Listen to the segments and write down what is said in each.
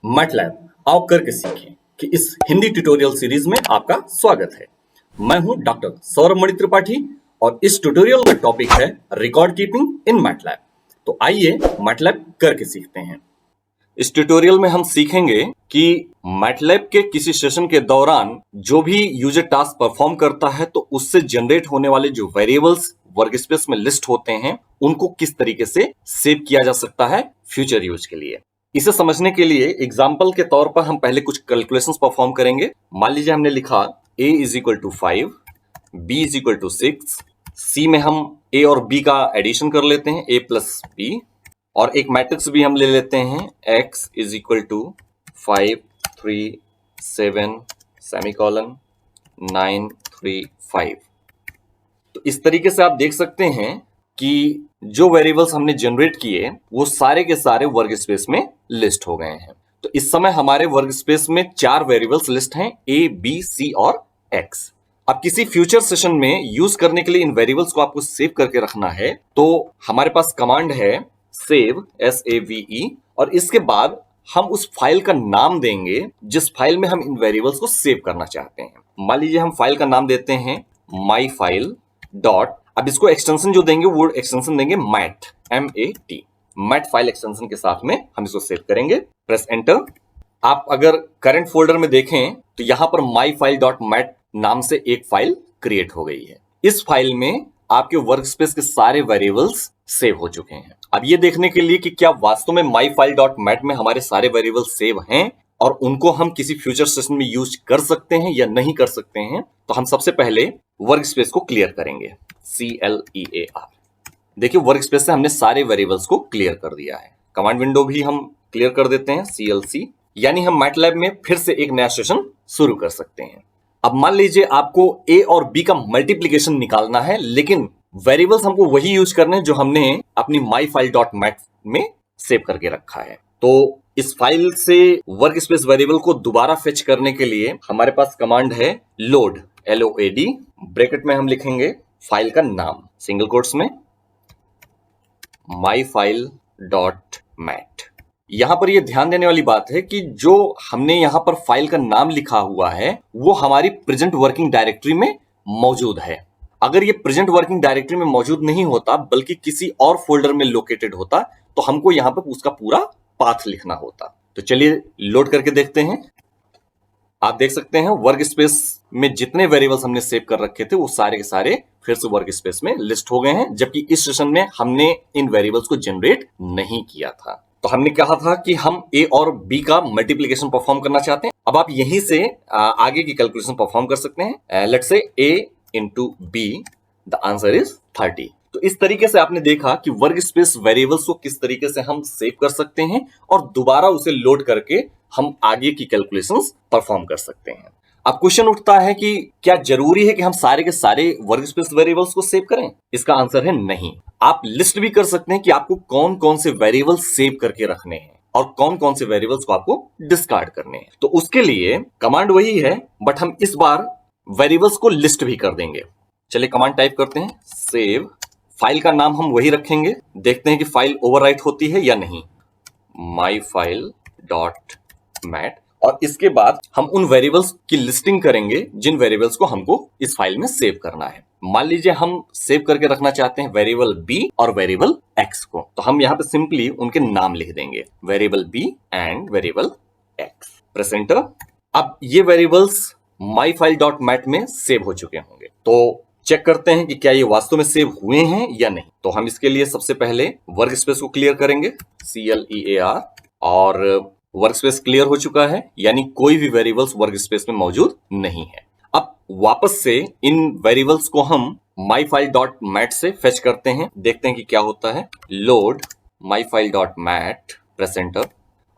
MATLAB आओ करके सीखें कि इस हिंदी ट्यूटोरियल सीरीज में आपका स्वागत है। मैं हूं डॉक्टर सौरभ मणि त्रिपाठी और इस ट्यूटोरियल का टॉपिक है रिकॉर्ड कीपिंग इन मैटलैब। तो आइए मैटलैब करके सीखते हैं। इस ट्यूटोरियल में हम सीखेंगे कि मैटलैब के किसी सेशन के दौरान जो भी यूजर टास्क परफॉर्म करता है तो उससे जनरेट होने वाले जो वेरिएबल्स वर्कस्पेस में लिस्ट होते हैं उनको किस तरीके से सेव किया जा सकता है फ्यूचर यूज के लिए। इसे समझने के लिए एग्जाम्पल के तौर पर हम पहले कुछ कैलकुलेशंस परफॉर्म करेंगे। मान लीजिए हमने लिखा a is equal to 5, b is equal to 6, c में हम a और b का एडिशन कर लेते हैं a प्लस b, और एक मैट्रिक्स भी हम ले लेते हैं x is equal to 5 3 7 semicolon 9 3 5। तो इस तरीके से आप देख सकते हैं कि जो वेरिएबल्स हमने जनरेट किए वो सारे के सारे वर्क स्पेस में लिस्ट हो गए हैं। तो इस समय हमारे वर्क स्पेस में 4 वेरिएबल्स लिस्ट हैं a, b, c और x। अब किसी फ्यूचर सेशन में यूज करने के लिए इन वेरिएबल्स को आपको सेव करके रखना है तो हमारे पास कमांड है सेव SAVE, और इसके बाद हम उस फाइल का नाम देंगे जिस फाइल में हम इन वेरिएबल्स को सेव करना चाहते हैं। मान लीजिए हम फाइल का नाम देते हैं माई फाइल डॉट, अब इसको एक्सटेंशन जो देंगे वो एक्सटेंशन देंगे MAT, MAT, MAT file extension के साथ में हम इसको सेव करेंगे। Press enter. आप अगर करंट फोल्डर में देखें तो यहां पर myfile.mat नाम से एक फाइल क्रिएट हो गई है। इस फाइल में आपके वर्कस्पेस के सारे वेरिएबल्स सेव हो चुके हैं। अब ये देखने के लिए कि क्या वास्तव में myfile.mat में हमारे सारे वेरिएबल्स सेव हैं और उनको हम किसी फ्यूचर सेशन में यूज कर सकते हैं या नहीं कर सकते हैं, तो हम सबसे पहले वर्कस्पेस को क्लियर करेंगे, CLEAR। देखिए वर्कस्पेस से हमने सारे वेरिएबल्स को क्लियर कर दिया है। कमांड विंडो भी हम क्लियर कर देते हैं, CLC, यानी हम मैटलैब में फिर से एक नया सेशन शुरू कर सकते हैं। अब मान लीजिए आपको a और b का मल्टीप्लिकेशन निकालना है, लेकिन वेरिएबल्स हमको वही यूज करने हैं जो हमने अपनी myfile.mat में सेव करके रखा है। तो इस फाइल से वर्कस्पेस वेरिएबल को दोबारा फेच करने के लिए हमारे पास कमांड है लोड, LOAD, ब्रैकेट में हम लिखेंगे फाइल का नाम सिंगल कोट्स में myfile.mat। यहां पर यह ध्यान देने वाली बात है कि जो हमने यहां पर फाइल का नाम लिखा हुआ है वो हमारी प्रेजेंट वर्किंग डायरेक्टरी में मौजूद है। अगर ये प्रेजेंट वर्किंग डायरेक्टरी में मौजूद नहीं होता बल्कि किसी और फोल्डर में लोकेटेड होता तो हमको यहां पर उसका पूरा पाथ लिखना होता। तो चलिए लोड करके देखते हैं। आप देख सकते हैं वर्क स्पेस में जितने वेरिएबल्स हमने सेव कर रखे थे वो सारे के सारे फिर से वर्क स्पेस में लिस्ट हो गए हैं, जबकि इस सेशन में हमने इन वेरिएबल्स को जनरेट नहीं किया था। तो हमने कहा था कि हम a और b का मल्टीप्लिकेशन परफॉर्म करना चाहते हैं। अब आप यहीं से आगे की कैलकुलेशन परफॉर्म कर सकते हैं। Let's say a into b, the answer is 30। तो इस तरीके से आपने देखा कि वर्क स्पेस वेरिएबल्स को किस तरीके से हम सेव कर सकते हैं और दोबारा उसे लोड करके हम आगे की कैलकुलेशंस परफॉर्म कर सकते हैं। अब क्वेश्चन उठता है कि क्या जरूरी है कि हम सारे के सारे वर्क स्पेस वेरिएबल्स को सेव करें? इसका आंसर है नहीं। आप लिस्ट भी कर सकते हैं कि आपको कौन कौन से वेरिएबल्स सेव करके रखने हैं और कौन कौन से वेरिएबल्स को आपको डिस्कार्ड करने हैं। तो उसके लिए कमांड वही है, बट हम इस बार वेरिएबल्स को लिस्ट भी कर देंगे। चलिए कमांड टाइप करते हैं सेव, फाइल का नाम हम वही रखेंगे, देखते हैं कि फाइल ओवरराइट होती है या नहीं, myfile.mat, और इसके बाद हम उन वेरिएबल्स की लिस्टिंग करेंगे जिन वेरिएबल्स को हमको इस फाइल में सेव करना है। मान लीजिए हम सेव करके रखना चाहते हैं वेरिएबल b और वेरिएबल x को, तो हम यहां पे सिंपली उनके नाम लिख देंगे, variable b and variable x। Press enter. अब ये वेरिएबल्स myfile.mat में सेव हो चुके होंगे, तो चेक करते हैं कि क्या ये वास्तव में सेव हुए हैं या नहीं। तो हम इसके लिए सबसे पहले वर्क स्पेस को क्लियर करेंगे, CLEAR, और वर्क स्पेस क्लियर हो चुका है, यानी कोई भी वेरिएबल्स वर्क स्पेस में मौजूद नहीं है। अब वापस से इन वेरिएबल्स को हम myfile.mat से फेच करते हैं, देखते हैं कि क्या होता है। लोड myfile.mat, प्रेस एंटर,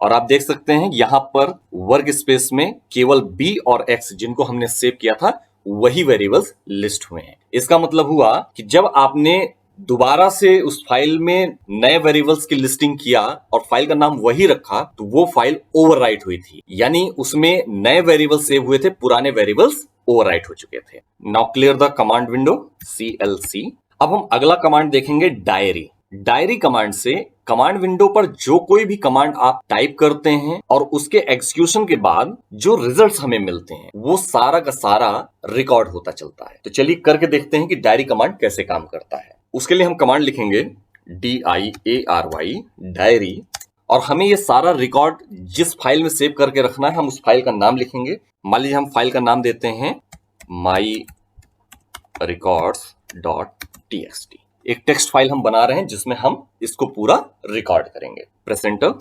और आप देख सकते हैं यहां पर वर्क स्पेस में केवल b और x जिनको हमने सेव किया था वही वेरिएबल्स लिस्ट हुए हैं। इसका मतलब हुआ कि जब आपने दोबारा से उस फाइल में नए वेरिएबल्स की लिस्टिंग किया और फाइल का नाम वही रखा तो वो फाइल ओवरराइट हुई थी, यानी उसमें नए वेरिएबल्स सेव हुए थे, पुराने वेरिएबल्स ओवरराइट हो चुके थे। Now clear the command window, CLC। अब हम अगला कमांड देखेंगे डायरी। डायरी कमांड से कमांड विंडो पर जो कोई भी कमांड आप टाइप करते हैं और उसके एग्जीक्यूशन के बाद जो रिजल्ट्स हमें मिलते हैं वो सारा का सारा रिकॉर्ड होता चलता है। तो चलिए करके देखते हैं कि डायरी कमांड कैसे काम करता है। उसके लिए हम कमांड लिखेंगे DIARY डायरी, और हमें ये सारा रिकॉर्ड जिस फाइल में सेव करके रखना है हम उस फाइल का नाम लिखेंगे। मान लीजिए हम फाइल का नाम देते हैं myrecords.txt। एक टेक्स्ट फाइल हम बना रहे हैं जिसमें हम इसको पूरा रिकॉर्ड करेंगे। Press enter.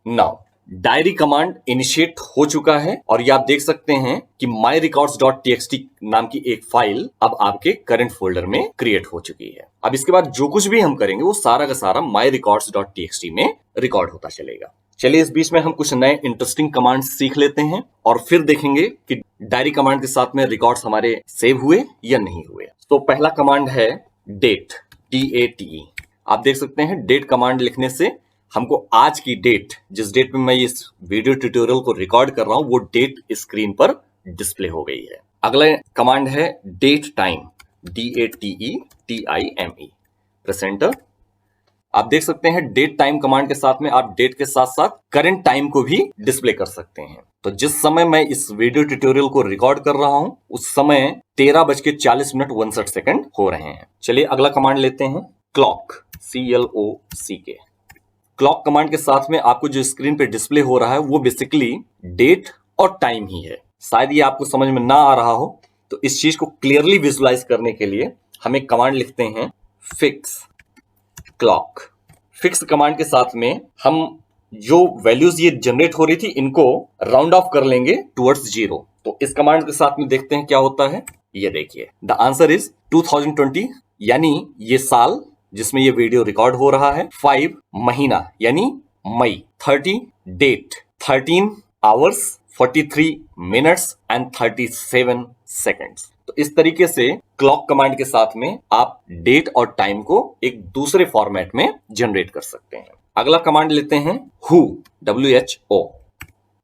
Now diary command initiate हो चुका है और ये आप देख सकते हैं कि myrecords.txt नाम की एक फाइल अब आपके करंट फोल्डर में क्रिएट हो चुकी है। अब इसके बाद जो कुछ भी हम करेंगे वो सारा का सारा myrecords.txt में रिकॉर्ड होता चलेगा। चलिए इस बीच में हम कुछ नए इंटरेस्टिंग कमांड्स सीख लेते हैं और फिर देखेंगे कि डायरी कमांड के साथ में रिकॉर्ड्स हमारे सेव हुए या नहीं हुए। तो पहला कमांड है डेट, DATE। आप देख सकते हैं डेट कमांड लिखने से हमको आज की डेट, जिस डेट में मैं इस वीडियो ट्यूटोरियल को रिकॉर्ड कर रहा हूं वो डेट स्क्रीन पर डिस्प्ले हो गई है। अगला कमांड है date time, DATETIME। Press enter. आप देख सकते हैं डेट टाइम कमांड के साथ में आप डेट के साथ साथ करंट टाइम को भी डिस्प्ले कर सकते हैं। तो जिस समय मैं इस वीडियो ट्यूटोरियल को रिकॉर्ड कर रहा हूं उस समय 13:40 हो रहे हैं। चलिए अगला कमांड लेते हैं क्लॉक, CLOCK। क्लॉक कमांड के साथ में आपको जो स्क्रीन पे डिस्प्ले हो रहा है वो बेसिकली डेट और टाइम ही है। शायद ये आपको समझ में ना आ रहा हो तो इस चीज को क्लियरली विजुअलाइज करने के लिए हम एक कमांड लिखते हैं फिक्स क्लॉक। फिक्स कमांड के साथ में हम जो वैल्यूज ये जनरेट हो रही थी इनको राउंड ऑफ कर लेंगे टुवर्ड्स 0। तो इस कमांड के साथ में देखते हैं क्या होता है। ये देखिए द आंसर इज 2020, यानी ये साल जिसमें ये वीडियो रिकॉर्ड हो रहा है, 5 महीना यानी मई, 30 date, 13 hours 43 minutes and 37 seconds. तो इस तरीके से क्लॉक कमांड के साथ में आप डेट और टाइम को एक दूसरे फॉर्मेट में जनरेट कर सकते हैं। अगला कमांड लेते हैं WHO, WHO।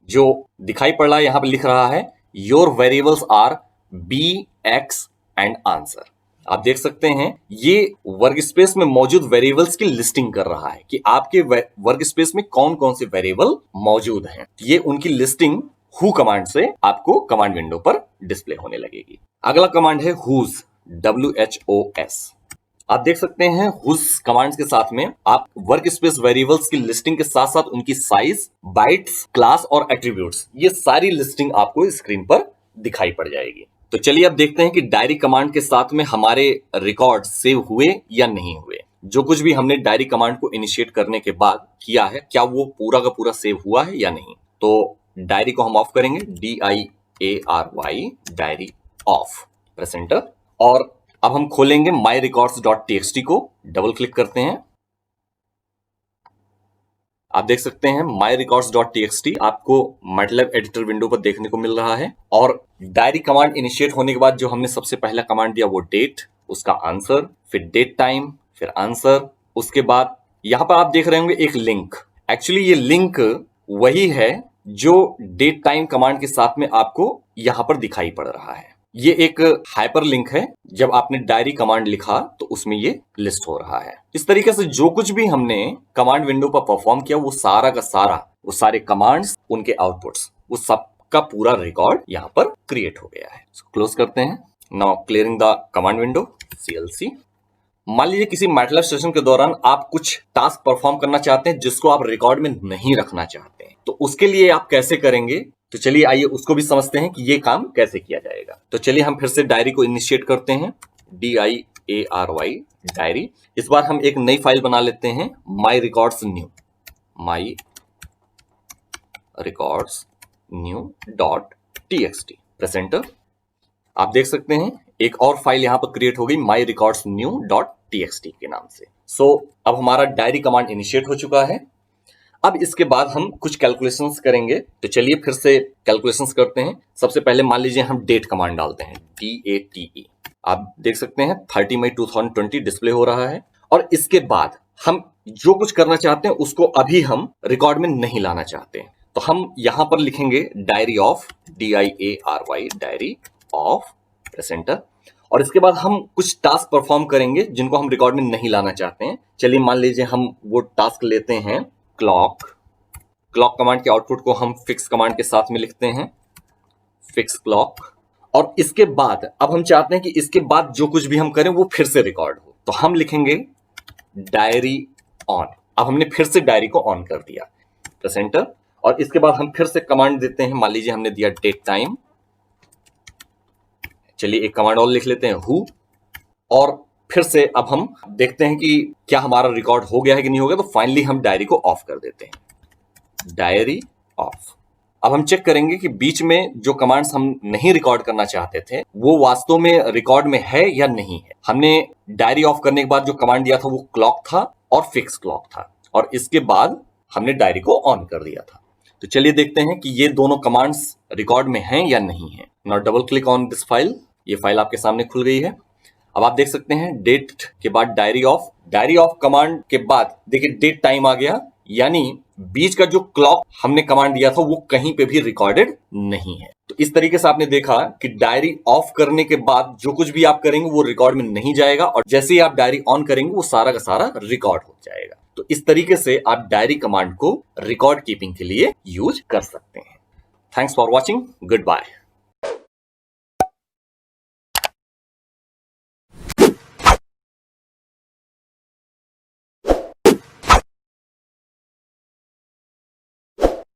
जो दिखाई पड़ रहा है यहां पर लिख रहा है your variables are B, X and answer. आप देख सकते हैं ये वर्क स्पेस में मौजूद वेरिएबल्स की लिस्टिंग कर रहा है कि आपके वर्क स्पेस में कौन कौन से वेरिएबल मौजूद हैं। ये उनकी लिस्टिंग WHO कमांड से आपको कमांड विंडो पर डिस्प्ले होने लगेगी। अगला कमांड है whos, WHOS। आप देख सकते हैं whos कमांड्स के साथ में आप वर्क स्पेस वेरिएबल्स की लिस्टिंग के साथ साथ उनकी साइज, बाइट्स, क्लास और एट्रीब्यूट्स, ये सारी लिस्टिंग आपको स्क्रीन पर दिखाई पड़ जाएगी। तो चलिए अब देखते हैं कि डायरी कमांड के साथ में हमारे रिकॉर्ड सेव हुए या नहीं हुए। जो कुछ भी हमने डायरी कमांड को इनिशिएट करने के बाद किया है क्या वो पूरा का पूरा सेव हुआ है या नहीं। तो डायरी को हम ऑफ करेंगे, DIARY diary of. Press enter. और अब हम खोलेंगे myrecords.txt को, डबल क्लिक करते हैं। आप देख सकते हैं myrecords.txt आपको MATLAB एडिटर विंडो पर देखने को मिल रहा है। और डायरी कमांड इनिशिएट होने के बाद जो हमने सबसे पहला कमांड दिया वो डेट, उसका आंसर, फिर डेट टाइम, फिर आंसर। उसके बाद यहां पर आप देख रहे होंगे एक लिंक। एक्चुअली ये लिंक वही है जो डेट टाइम कमांड के साथ में आपको यहां पर दिखाई पड़ रहा है। ये एक हाइपर लिंक है, जब आपने डायरी कमांड लिखा तो उसमें ये लिस्ट हो रहा है। इस तरीके से जो कुछ भी हमने कमांड विंडो पर परफॉर्म किया वो सारा का सारा, वो सारे कमांड्स, उनके आउटपुट्स, वो सब का पूरा रिकॉर्ड यहाँ पर क्रिएट हो गया है। क्लोज करते हैं। Now clearing the command window, CLC। मान लीजिए किसी MATLAB सेशन के दौरान आप कुछ टास्क परफॉर्म करना चाहते हैं जिसको आप रिकॉर्ड में नहीं रखना चाहते हैं, तो उसके लिए आप कैसे करेंगे। तो चलिए आइए उसको भी समझते हैं कि ये काम कैसे किया जाएगा। तो चलिए हम फिर से डायरी को इनिशिएट करते हैं, DIARY डायरी। इस बार हम एक नई फाइल बना लेते हैं, myrecordsnew, myrecordsnew.txt। Press enter. आप देख सकते हैं एक और फाइल यहां पर क्रिएट हो गई myrecordsnew.txt के नाम से। अब हमारा डायरी कमांड इनिशिएट हो चुका है। अब इसके बाद हम कुछ कैलकुलेशंस करेंगे। तो चलिए फिर से कैलकुलेशंस करते हैं। सबसे पहले मान लीजिए हम डेट कमांड डालते हैं, DATE। आप देख सकते हैं 30 मई 2020 डिस्प्ले हो रहा है। और इसके बाद हम जो कुछ करना चाहते हैं उसको अभी हम रिकॉर्ड में नहीं लाना चाहते हैं, तो हम यहां पर लिखेंगे diary of, DIARY diary of. Press enter. और इसके बाद हम कुछ टास्क परफॉर्म करेंगे जिनको हम रिकॉर्ड में नहीं लाना चाहते हैं। चलिए मान लीजिए हम वो टास्क लेते हैं क्लॉक कमांड के आउटपुट को हम फिक्स कमांड के साथ में लिखते हैं, फिक्स क्लॉक। और इसके बाद अब हम चाहते हैं कि इसके बाद जो कुछ भी हम करें वो फिर से रिकॉर्ड हो, तो हम लिखेंगे डायरी ऑन। अब हमने फिर से डायरी को ऑन कर दिया, प्रेस एंटर। और इसके बाद हम फिर से कमांड देते हैं, मान लीजिए हमने दिया डेट टाइम। चलिए एक कमांड और लिख लेते हैं हु, और फिर से अब हम देखते हैं कि क्या हमारा रिकॉर्ड हो गया है कि नहीं हो गया। तो फाइनली हम डायरी को ऑफ कर देते हैं, डायरी ऑफ। अब हम चेक करेंगे कि बीच में जो कमांड्स हम नहीं रिकॉर्ड करना चाहते थे वो वास्तव में रिकॉर्ड में है या नहीं है। हमने डायरी ऑफ करने के बाद जो कमांड दिया था वो क्लॉक था और फिक्स क्लॉक था, और इसके बाद हमने डायरी को ऑन कर दिया था। तो चलिए देखते हैं कि ये दोनों कमांड्स रिकॉर्ड में हैं या नहीं है। Now double click on this file, ये फाइल आपके सामने खुल गई है। अब आप देख सकते हैं डेट के बाद डायरी ऑफ कमांड के बाद देखिए डेट टाइम आ गया, यानी बीच का जो क्लॉक हमने कमांड दिया था वो कहीं पे भी रिकॉर्डेड नहीं है। तो इस तरीके से आपने देखा कि डायरी ऑफ करने के बाद जो कुछ भी आप करेंगे वो रिकॉर्ड में नहीं जाएगा, और जैसे ही आप डायरी ऑन करेंगे वो सारा का सारा रिकॉर्ड हो जाएगा। तो इस तरीके से आप डायरी कमांड को रिकॉर्ड कीपिंग के लिए यूज कर सकते हैं। Thanks for watching, good bye.